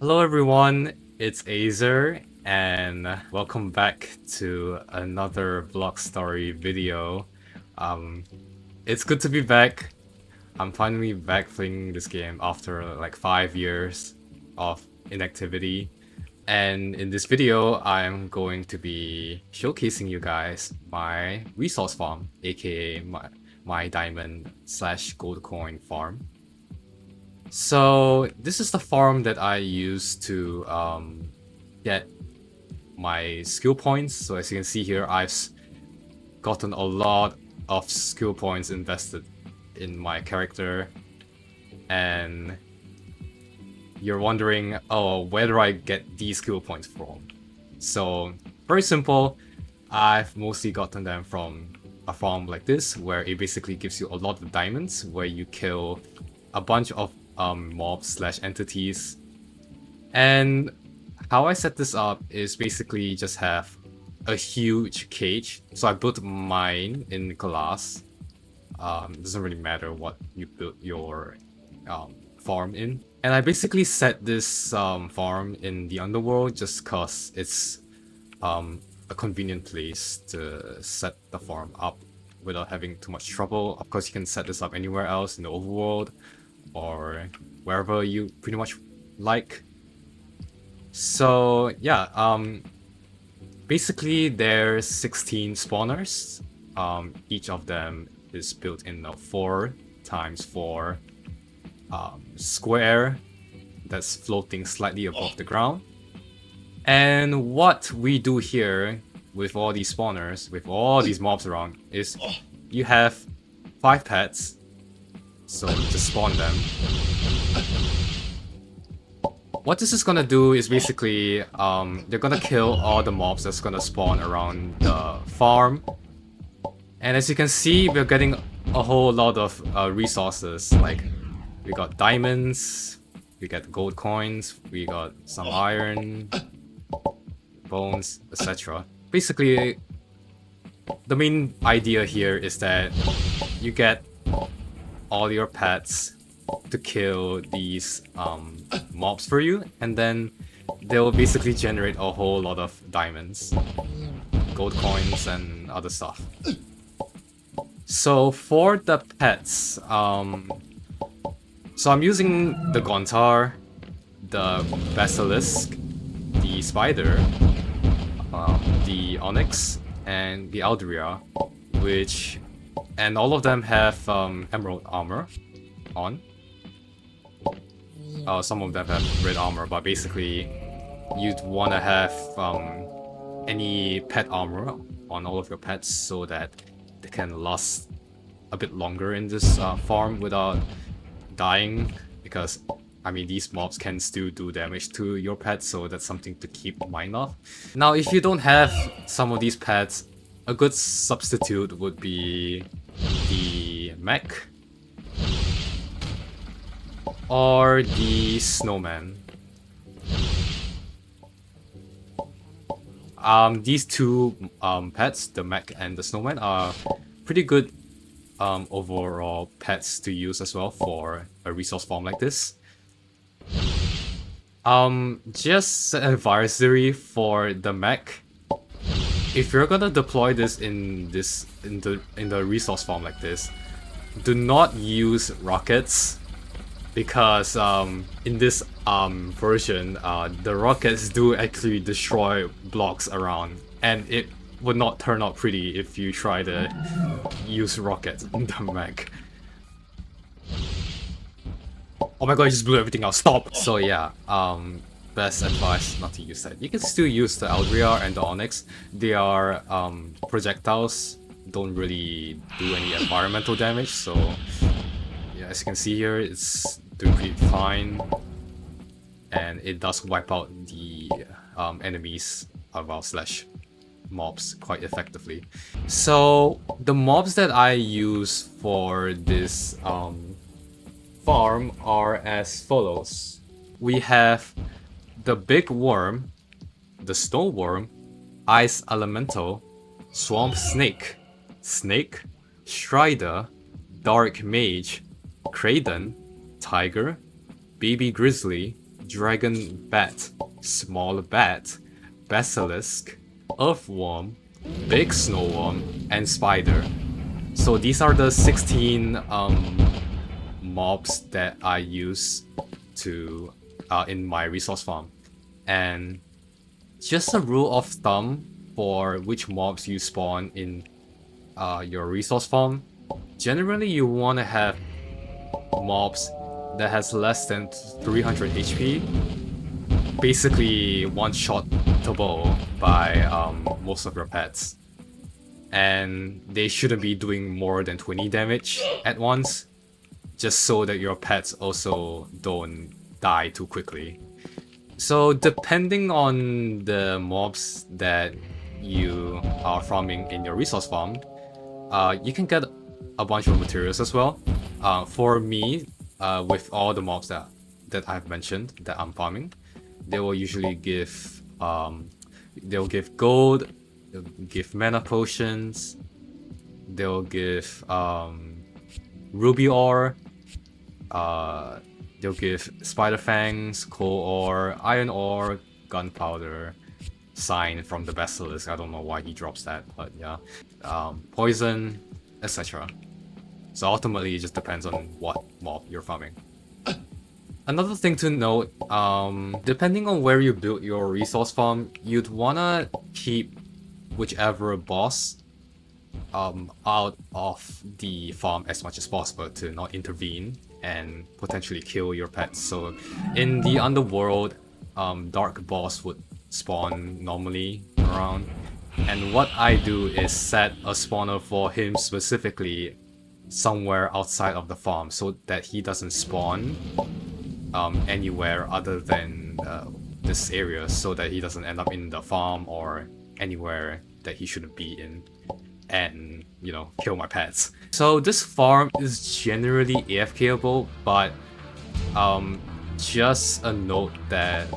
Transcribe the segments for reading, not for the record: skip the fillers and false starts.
Hello everyone, it's Azer, and welcome back to another Vlog Story video. Um, it's good to be back. I'm finally back playing this game after like 5 years of inactivity. And in this video, I'm going to be showcasing you guys my resource farm, aka my diamond slash gold coin farm. So this is the farm that I use to get my skill points. So as you can see here, I've gotten a lot of skill points invested in my character. And you're wondering, oh, where do I get these skill points from? So very simple. I've mostly gotten them from a farm like this, where it basically gives you a lot of diamonds, where you kill a bunch of mobs slash entities. And how I set this up is basically just have a huge cage. So I built mine in glass. It doesn't really matter what you build your farm in. And I basically set this farm in the underworld just cause it's a convenient place to set the farm up without having too much trouble. Of course, you can set this up anywhere else in the overworld or wherever you pretty much like. So yeah, basically there's 16 spawners. Each of them is built in a 4x4 square that's floating slightly above the ground. And what we do here with all these spawners, with all these mobs around, is you have 5 pets. So just spawn them. What this is gonna do is basically, they're gonna kill all the mobs that's gonna spawn around the farm. And as you can see, we're getting a whole lot of resources. Like, we got diamonds, we got gold coins, we got some iron, bones, etc. Basically, the main idea here is that you get all your pets to kill these mobs for you, and then they'll basically generate a whole lot of diamonds, gold coins, and other stuff. So for the pets, so I'm using the Gontar, the Basilisk, the Spider, the Onyx, and the Aldria, and all of them have emerald armor on. Some of them have red armor, but basically you'd want to have any pet armor on all of your pets so that they can last a bit longer in this farm without dying, because I mean these mobs can still do damage to your pets, so that's something to keep in mind of. Now if you don't have some of these pets, a good substitute would be the mech or the snowman. These two pets, the mech and the snowman, are pretty good overall pets to use as well for a resource farm like this. Just an advisory for the mech. If you're gonna deploy this in the resource farm like this, do not use rockets, because in this version, the rockets do actually destroy blocks around, and it would not turn out pretty if you try to use rockets in the mech. Oh my god, I just blew everything out, stop! So yeah, best advice not to use that. You can still use the Aldria and the Onyx. They are projectiles, don't really do any environmental damage, so yeah, as you can see here, it's doing pretty fine. And it does wipe out the enemies, slash mobs quite effectively. So the mobs that I use for this farm are as follows. We have the big worm, the snow worm, ice elemental, swamp snake, strider, dark mage, Kraden, tiger, baby grizzly, dragon bat, small bat, basilisk, earthworm, big snowworm, and spider. So these are the 16 mobs that I use to in my resource farm. And just a rule of thumb for which mobs you spawn in your resource farm, generally you want to have mobs that has less than 300 HP, basically one-shotable by most of your pets. And they shouldn't be doing more than 20 damage at once, just so that your pets also don't die too quickly. So depending on the mobs that you are farming in your resource farm, you can get a bunch of materials as well. For me, with all the mobs that I've mentioned that I'm farming, they will usually give they'll give gold, they'll give mana potions, they'll give ruby ore, they'll give spider fangs, coal ore, iron ore, gunpowder, sign from the basilisk. I don't know why he drops that, but yeah, poison, etc. So ultimately, it just depends on what mob you're farming. Another thing to note, depending on where you build your resource farm, you'd wanna keep whichever boss out of the farm as much as possible to not intervene and potentially kill your pets. So in the underworld, dark boss would spawn normally around, and what I do is set a spawner for him specifically somewhere outside of the farm so that he doesn't spawn anywhere other than this area, so that he doesn't end up in the farm or anywhere that he shouldn't be in and, you know, kill my pets. So this farm is generally AFKable, but just a note that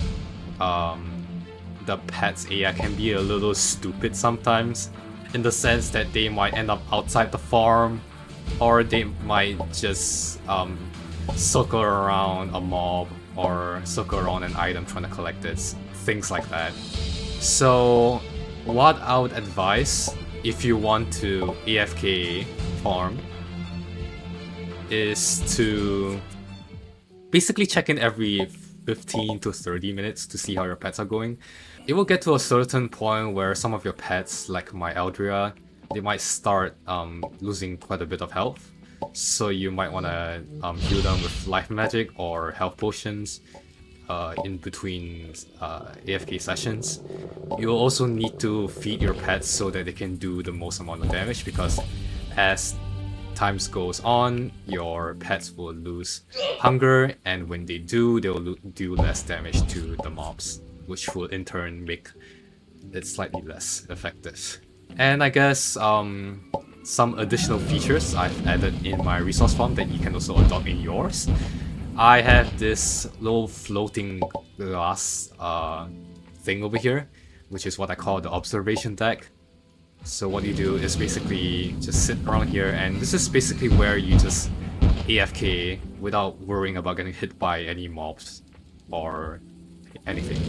the pets AI can be a little stupid sometimes, in the sense that they might end up outside the farm, or they might just circle around a mob or circle around an item trying to collect it, things like that. So what I would advise if you want to AFK farm is to basically check in every 15 to 30 minutes to see how your pets are going. It will get to a certain point where some of your pets, like my Eldria, they might start losing quite a bit of health. So you might want to heal them with life magic or health potions in between AFK sessions. You'll also need to feed your pets so that they can do the most amount of damage, because as time goes on, your pets will lose hunger, and when they do, they'll do less damage to the mobs, which will in turn make it slightly less effective. And I guess some additional features I've added in my resource farm that you can also adopt in yours. I have this little floating glass thing over here, which is what I call the observation deck. So what you do is basically just sit around here, and this is basically where you just AFK without worrying about getting hit by any mobs or anything.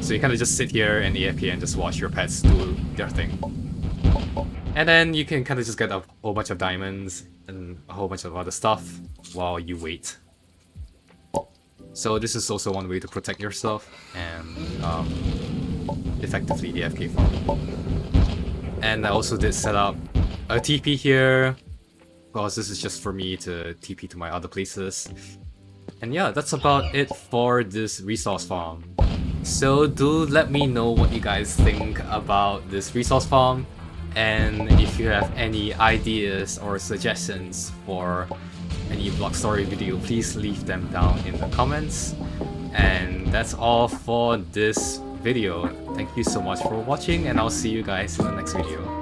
So you kind of just sit here and AFK and just watch your pets do their thing. And then you can kind of just get a whole bunch of diamonds and a whole bunch of other stuff while you wait. So this is also one way to protect yourself and effectively AFK farm. And I also did set up a TP here, because this is just for me to TP to my other places. And yeah, that's about it for this resource farm. So do let me know what you guys think about this resource farm, and if you have any ideas or suggestions for any block story video, please leave them down in the comments. And that's all for this video. Thank you so much for watching, and I'll see you guys in the next video.